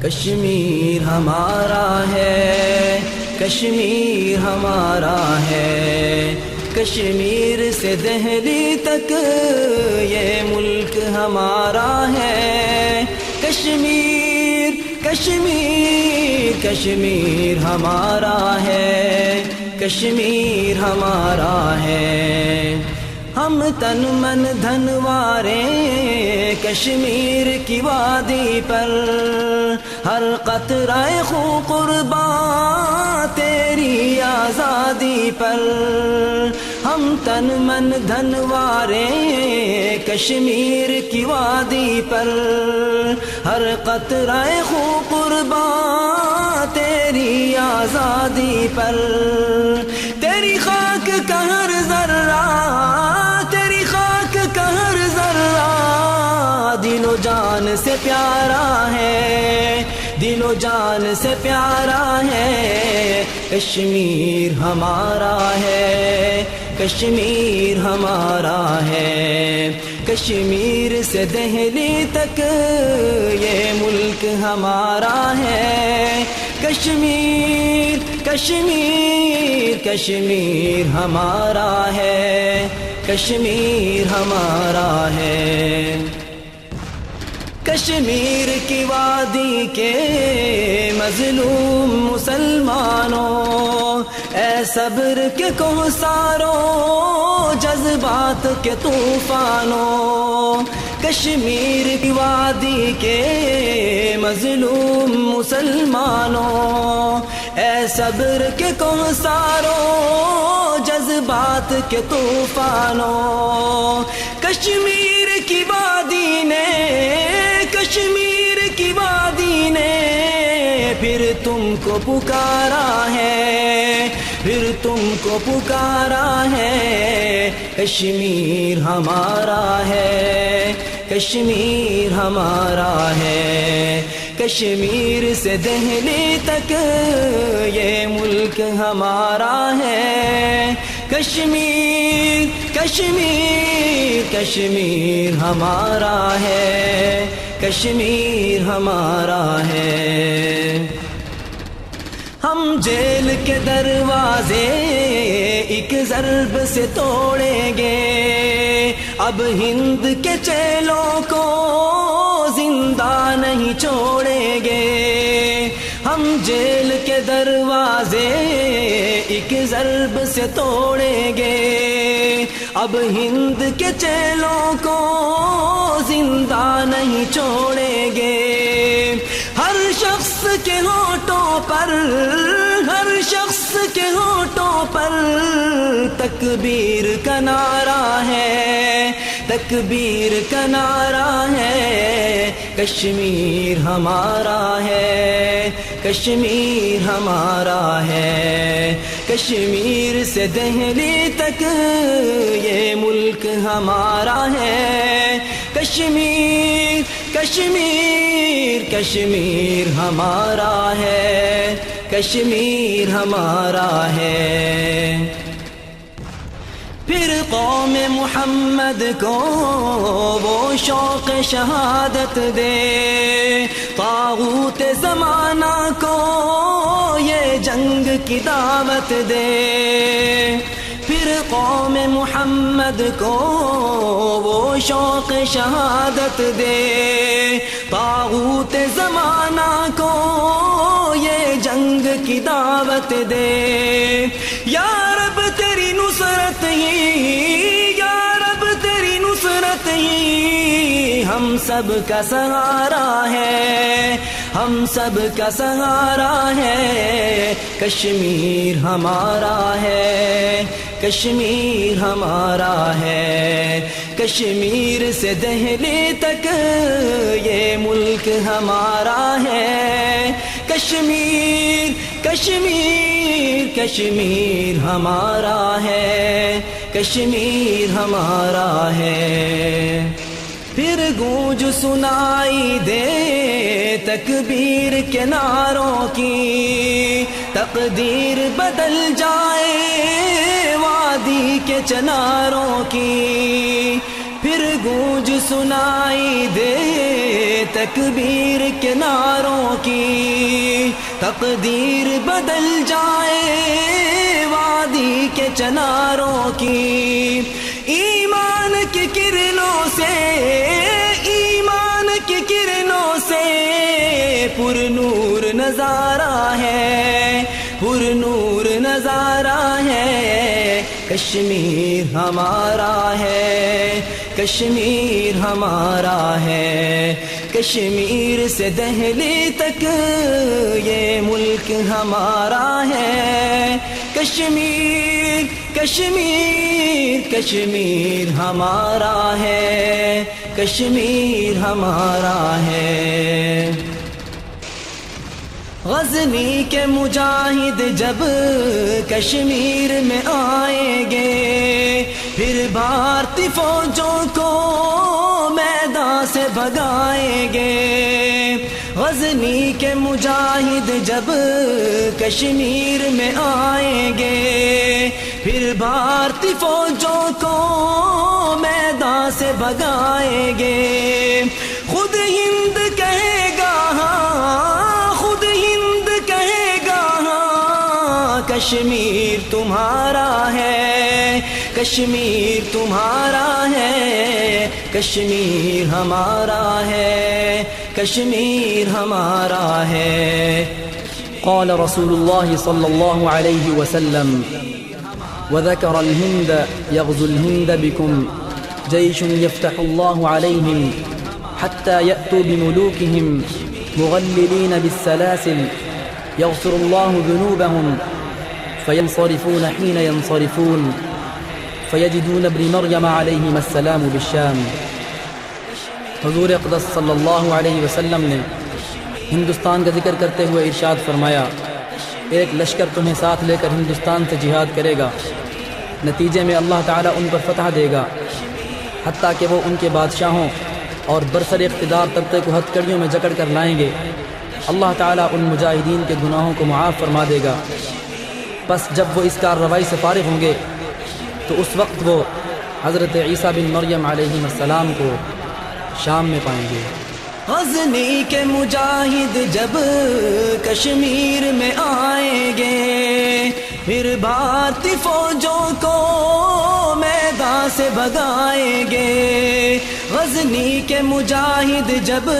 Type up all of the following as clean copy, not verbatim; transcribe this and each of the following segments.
کشمیر ہمارا ہے، کشمیر ہمارا ہے، کشمیر سے دہلی تک یہ ملک ہمارا ہے۔ کشمیر کشمیر کشمیر ہمارا ہے، کشمیر ہمارا ہے۔ ہم تن من دھن وارے کشمیر کی وادی پر، ہر قطرہ خون قربان تیری آزادی پر۔ ہم تن من دھن وارے کشمیر کی وادی پر، ہر قطرہ خون قربان تیری آزادی پر۔ تیری خاک کا ہر ذرہ، تیری خاک کا ہر ذرہ دل و جان سے پیارا ہے، دل و جان سے پیارا ہے۔ کشمیر ہمارا ہے، کشمیر ہمارا ہے، کشمیر سے دہلی تک یہ ملک ہمارا ہے۔ کشمیر کشمیر کشمیر ہمارا ہے، کشمیر ہمارا ہے۔ کشمیر کی وادی کے مظلوم مسلمانوں، اے صبر کے کوثروں، جذبات کے طوفانوں۔ کشمیر کی وادی کے مظلوم مسلمانوں، اے صبر کے کوثروں، جذبات کے طوفانوں۔ کشمیر کی وادی نے، کشمیر کی وادی نے پھر تم کو پکارا ہے، پھر تم کو پکارا ہے۔ کشمیر ہمارا ہے، کشمیر ہمارا ہے، کشمیر سے دہلی تک یہ ملک ہمارا ہے۔ کشمیر کشمیر کشمیر ہمارا ہے، کشمیر ہمارا ہے۔ ہم جیل کے دروازے ایک ضرب سے توڑیں گے، اب ہند کے چیلوں کو زندہ نہیں چھوڑیں گے۔ ہم جیل کے دروازے ایک ضرب سے توڑیں گے، اب ہند کے چیلوں کو زندہ نہیں چھوڑیں گے۔ ہر شخص کے ہونٹوں پر، ہر شخص کے ہونٹوں پر تکبیر کا نعرہ ہے، تکبیر کا نعرہ ہے۔ کشمیر ہمارا ہے، کشمیر ہمارا ہے، کشمیر سے دہلی تک یہ ملک ہمارا ہے۔ کشمیر کشمیر کشمیر ہمارا ہے، کشمیر ہمارا ہے۔ پھر قوم محمد کو وہ شوق شہادت دے، طاغوت زمانہ کو یہ جنگ کی دعوت دے۔ پھر قوم محمد کو وہ شوق شہادت دے، طاغوت زمانہ کو یہ جنگ کی دعوت دے۔ یا رب تیری نصرت ہی، یا رب تیری نصرت ہی ہم سب کا سہارا ہے، ہم سب کا سہارا ہے۔ کشمیر ہمارا ہے، کشمیر ہمارا ہے، کشمیر سے دہلی تک یہ ملک ہمارا ہے۔ کشمیر کشمیر کشمیر ہمارا ہے، کشمیر ہمارا ہے۔ پھر گونج سنائی دے تکبیر کے نعروں کی، تقدیر بدل جائے وادی کے چناروں کی۔ پھر پھر گونج سنائی دے تکبیر کے نعروں کی، تقدیر بدل جائے وادی کے چناروں کی۔ ایمان کی کرنوں سے، ایمان کی کرنوں سے پر نور نظارہ ہے، پر نور نظارہ ہے۔ کشمیر ہمارا ہے، کشمیر ہمارا ہے، کشمیر سے دہلی تک یہ ملک ہمارا ہے۔ کشمیر کشمیر کشمیر ہمارا ہے، کشمیر ہمارا ہے۔ غزنی کے مجاہد جب کشمیر میں آئیں گے، پھر بھارتی فوجوں کو میدان سے بھگائیں گے۔ غزنی کے مجاہد جب کشمیر میں آئیں گے، پھر بھارتی فوجوں کو میدان سے بھگائیں گے۔ خود ہند کہے گا ہاں، خود ہند کہے گا ہاں، کشمیر تمہارا ہے، کشمیر تمہارا ہے، کشمیر ہمارا ہے، کشمیر ہمارا ہے۔ قال رسول الله صلى الله عليه وسلم: وذكر الهند يغزو الهند بكم جيش يفتح الله عليهم حتى يأتوا بملوكهم مغللين بالسلاسل يغفر الله ذنوبهم فينصرفون حين ينصرفون فيجدون ابن مريم عليهما السلام بالشام۔ حضور اقدس صلی اللہ علیہ وسلم نے ہندوستان کا ذکر کرتے ہوئے ارشاد فرمایا: ایک لشکر تمہیں ساتھ لے کر ہندوستان سے جہاد کرے گا، نتیجے میں اللہ تعالیٰ ان پر فتح دے گا، حتیٰ کہ وہ ان کے بادشاہوں اور برسر اقتدار طبقے کو ہتھ کڑیوں میں جکڑ کر لائیں گے۔ اللہ تعالیٰ ان مجاہدین کے گناہوں کو معاف فرما دے گا۔ پس جب وہ اس کارروائی سے فارغ ہوں گے تو اس وقت وہ حضرت عیسیٰ بن مریم علیہ السلام کو شام میں پائیں گے۔ غزنی کے مجاہد جب کشمیر میں آئیں گے، پھر بھارتی فوجوں کو میدان سے بھگائیں گے۔ غزنی کے مجاہد جب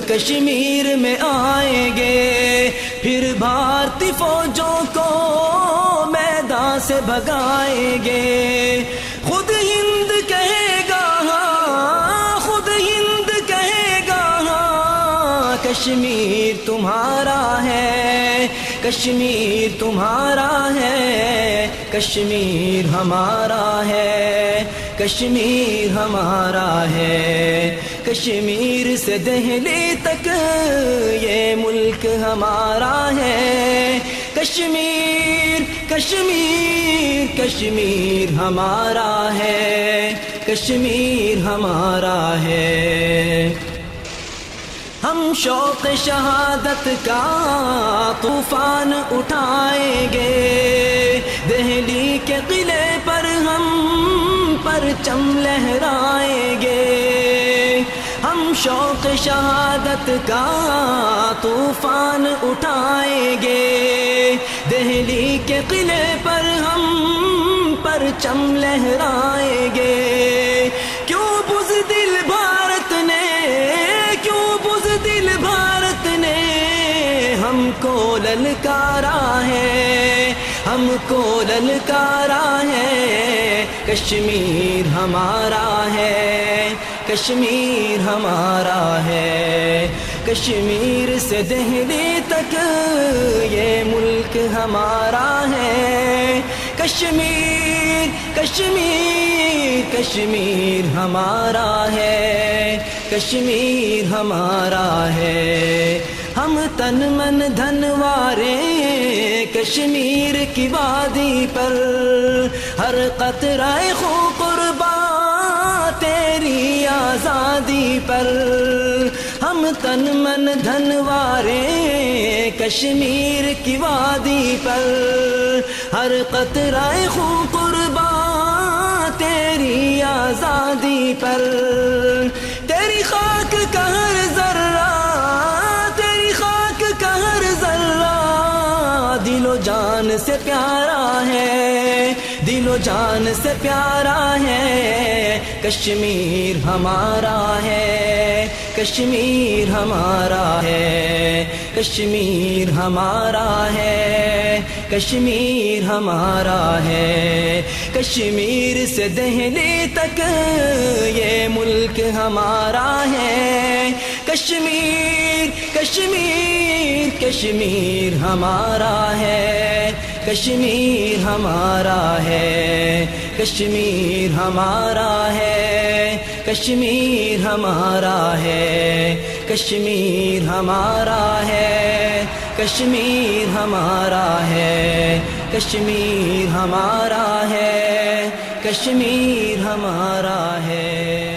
کشمیر میں آئیں گے، پھر بھارتی فوجوں کو میدان سے بھگائیں گے۔ خود ہند کہے گا ہاں، خود ہند کہے گا ہاں، کشمیر تمہارا ہے، کشمیر تمہارا ہے، کشمیر ہمارا ہے، کشمیر ہمارا ہے۔ کشمیر سے دہلی تک یہ ملک ہمارا ہے۔ کشمیر کشمیر کشمیر ہمارا ہے، کشمیر ہمارا ہے۔ ہم شوق شہادت کا طوفان اٹھائیں گے، دہلی کے قلعے پر ہم پرچم لہرائیں گے۔ ہم شوق شہادت کا طوفان اٹھائیں گے، دہلی کے قلعے پر ہم پرچم لہرائیں گے۔ کیوں بزدل بھارت نے، کیوں بزدل بھارت نے ہم کو للکارا ہے، ہم کو للکارا ہے۔ کشمیر ہمارا ہے، کشمیر ہمارا ہے۔ کشمیر سے دہلی تک یہ ملک ہمارا ہے۔ کشمیر کشمیر کشمیر ہمارا ہے، کشمیر ہمارا ہے۔ ہم تن من دھن وارے کشمیر کی وادی پر، ہر قطرہ خون قربان تیری آزادی پر۔ ہم تن من دھن وارے کشمیر کی وادی پر، ہر قطرہ خون قربان تیری آزادی آزادی پر، تیری خاک کا ہر ذرہ، تیری خاک کا ہر ذرہ دل و جان سے پیارا ہے، دل و جان سے پیارا ہے، کشمیر ہمارا ہے، کشمیر ہمارا ہے، کشمیر ہمارا ہے، کشمیر ہمارا ہے، کشمیر سے دہلی تک یہ ملک ہمارا ہے، کشمیر کشمیر کشمیر ہمارا ہے، کشمیر ہمارا ہے، کشمیر ہمارا ہے، کشمیر ہمارا ہے، کشمیر ہمارا ہے، کشمیر ہمارا ہے، کشمیر ہمارا ہے، کشمیر ہمارا ہے۔